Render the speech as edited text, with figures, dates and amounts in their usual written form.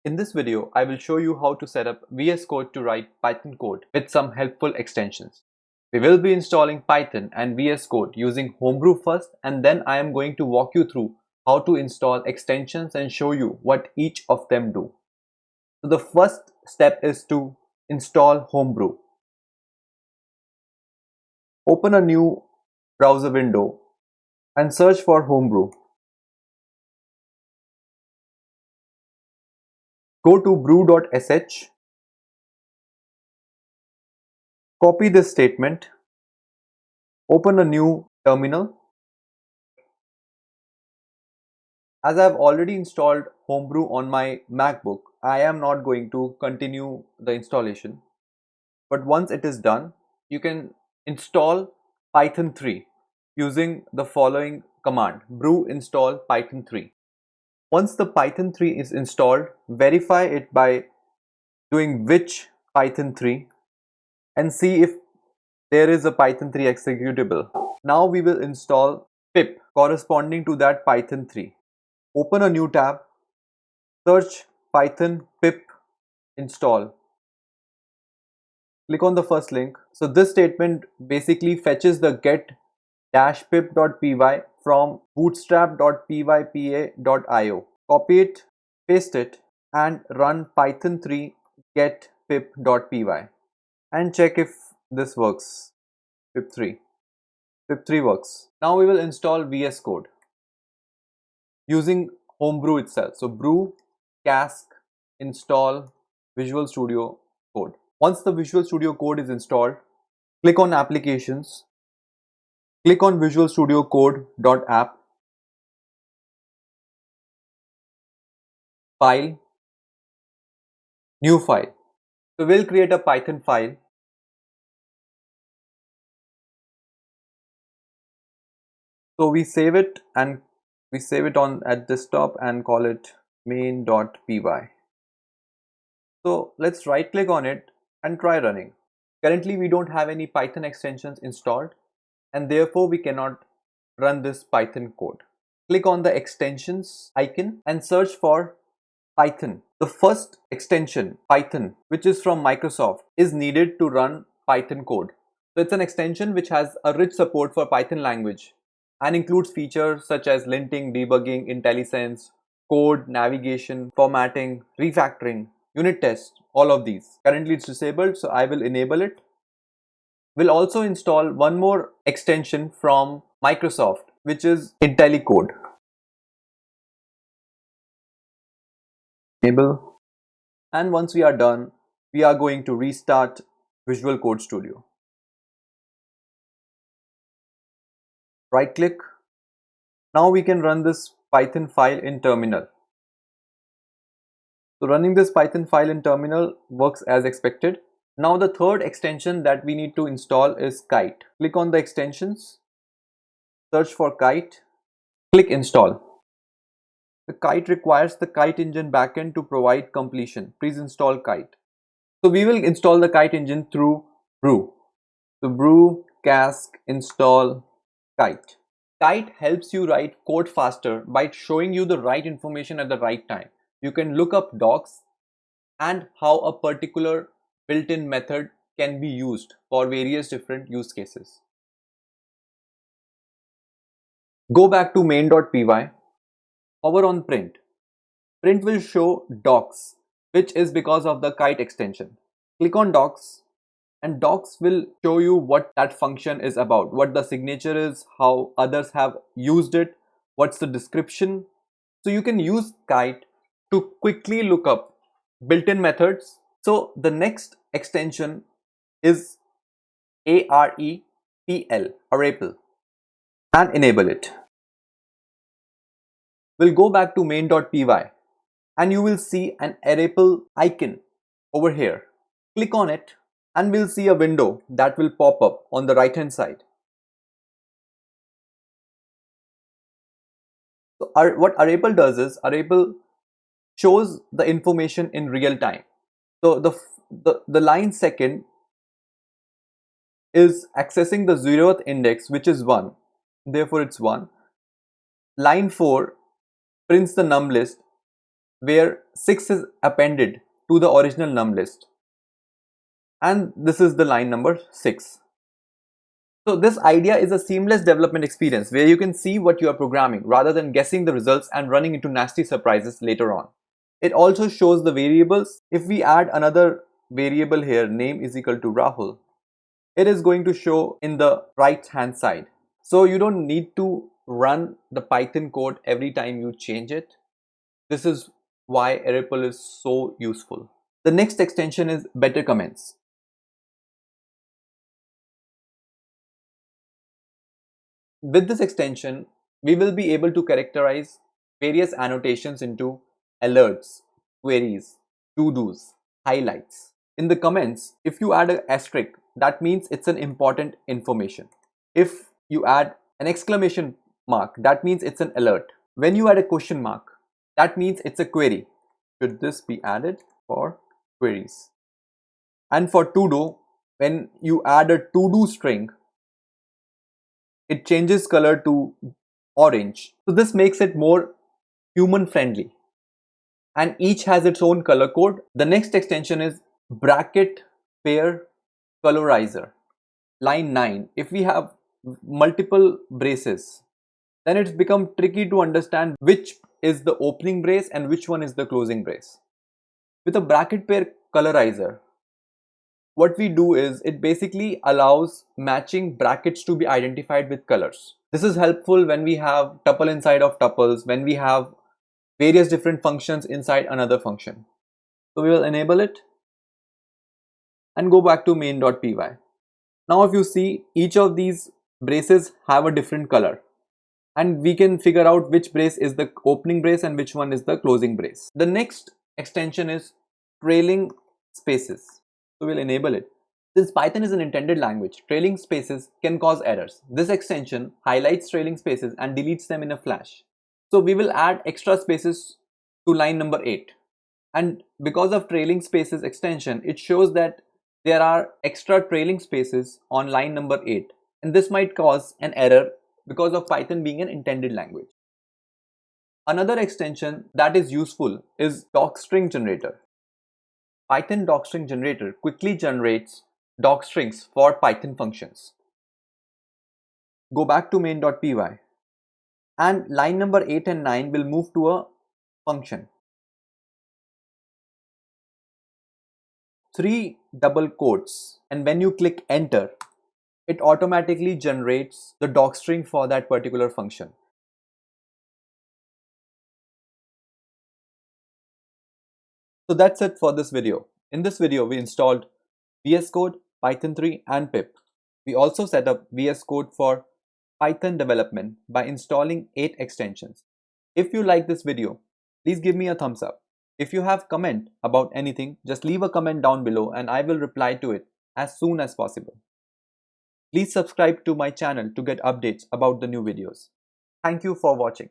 In this video, I will show you how to set up VS Code to write Python code with some helpful extensions. We will be installing Python and VS Code using Homebrew first, and then I am going to walk you through how to install extensions and show you what each of them do. So the first step is to install Homebrew. Open a new browser window and search for Homebrew. Go to brew.sh, copy this statement, open a new terminal. As I have already installed Homebrew on my MacBook, I am not going to continue the installation. But once it is done, you can install Python 3 using the following command: brew install Python 3. Once the Python 3 is installed, verify it by doing which Python 3 and see if there is a Python 3 executable. Now we will install pip corresponding to that Python 3. Open a new tab, search Python pip install. Click on the first link. So this statement basically fetches the get-pip.py from bootstrap.pypa.io. Copy it, paste it, and run python 3 get-pip.py and check if this works. pip3 works. Now we will install VS Code using Homebrew itself. So brew cask install Visual Studio Code. Once the Visual Studio Code is installed, click on Applications, click on Visual Studio Code.app, File, New File. So we'll create a Python file. So we save it on at desktop and call it main.py. So let's right click on it and try running. Currently we don't have any Python extensions installed and therefore we cannot run this Python code. Click on the extensions icon and search for Python. The first extension, Python, which is from Microsoft, is needed to run Python code. So it's an extension which has a rich support for Python language and includes features such as linting, debugging, IntelliSense, code, navigation, formatting, refactoring, unit tests, all of these. Currently it's disabled, so I will enable it. We'll also install one more extension from Microsoft, which is IntelliCode. Enable. And once we are done, we are going to restart Visual Code Studio. Right click. Now we can run this Python file in terminal. So running this Python file in terminal works as expected. Now the third extension that we need to install is Kite. Click on the extensions, search for Kite, click install. The Kite requires the Kite engine backend to provide completion. Please install Kite. So we will install the Kite engine through brew. So brew cask install Kite. Kite helps you write code faster by showing you the right information at the right time. You can look up docs and how a particular built-in method can be used for various different use cases. Go back to main.py, hover on print. Print will show docs, which is because of the Kite extension. Click on docs and docs will show you what that function is about, what the signature is, how others have used it, what's the description. So you can use Kite to quickly look up built-in methods. So the next extension is AREPL, arepl, and enable it. We'll go back to main.py and you will see an arepl icon over here. Click on it and we'll see a window that will pop up on the right hand side. So what arepl does is arepl shows the information in real time. So the line second is accessing the 0th index, which is 1, therefore it's 1. Line 4 prints the num list, where 6 is appended to the original num list, and this is the line number 6. So this idea is a seamless development experience where you can see what you are programming rather than guessing the results and running into nasty surprises later on. It also shows the variables. If we add another variable here, name is equal to Rahul, it is going to show in the right hand side. So you don't need to run the Python code every time you change it. This is why Ripple is so useful. The next extension is Better Comments. With this extension, we will be able to characterize various annotations into alerts, queries, to-dos, highlights. In the comments, if you add an asterisk, that means it's an important information. If you add an exclamation mark, that means it's an alert. When you add a question mark, that means it's a query. Should this be added for queries? And for to-do, when you add a to-do string, it changes color to orange. So this makes it more human friendly, and each has its own color code. The next extension is bracket pair colorizer. Line 9. If we have multiple braces, then it's become tricky to understand which is the opening brace and which one is the closing brace. With a bracket pair colorizer, what we do is it basically allows matching brackets to be identified with colors. This is helpful when we have tuple inside of tuples, when we have various different functions inside another function. So we will enable it and go back to main.py. Now if you see, each of these braces have a different color, and we can figure out which brace is the opening brace and which one is the closing brace. The next extension is trailing spaces. So we'll enable it. Since Python is an intended language, trailing spaces can cause errors. This extension highlights trailing spaces and deletes them in a flash. So we will add extra spaces to line number 8. And because of trailing spaces extension, it shows that there are extra trailing spaces on line number 8. And this might cause an error because of Python being an intended language. Another extension that is useful is docstring generator. Python docstring generator quickly generates docstrings for Python functions. Go back to main.py, and line number 8 and 9 will move to a function. 3 double quotes, and when you click enter, it automatically generates the docstring for that particular function. So that's it for this video. In this video, we installed VS Code, Python 3 and pip. We also set up VS Code for Python development by installing 8 extensions. If you like this video, please give me a thumbs up. If you have comment about anything, just leave a comment down below and I will reply to it as soon as possible. Please subscribe to my channel to get updates about the new videos. Thank you for watching.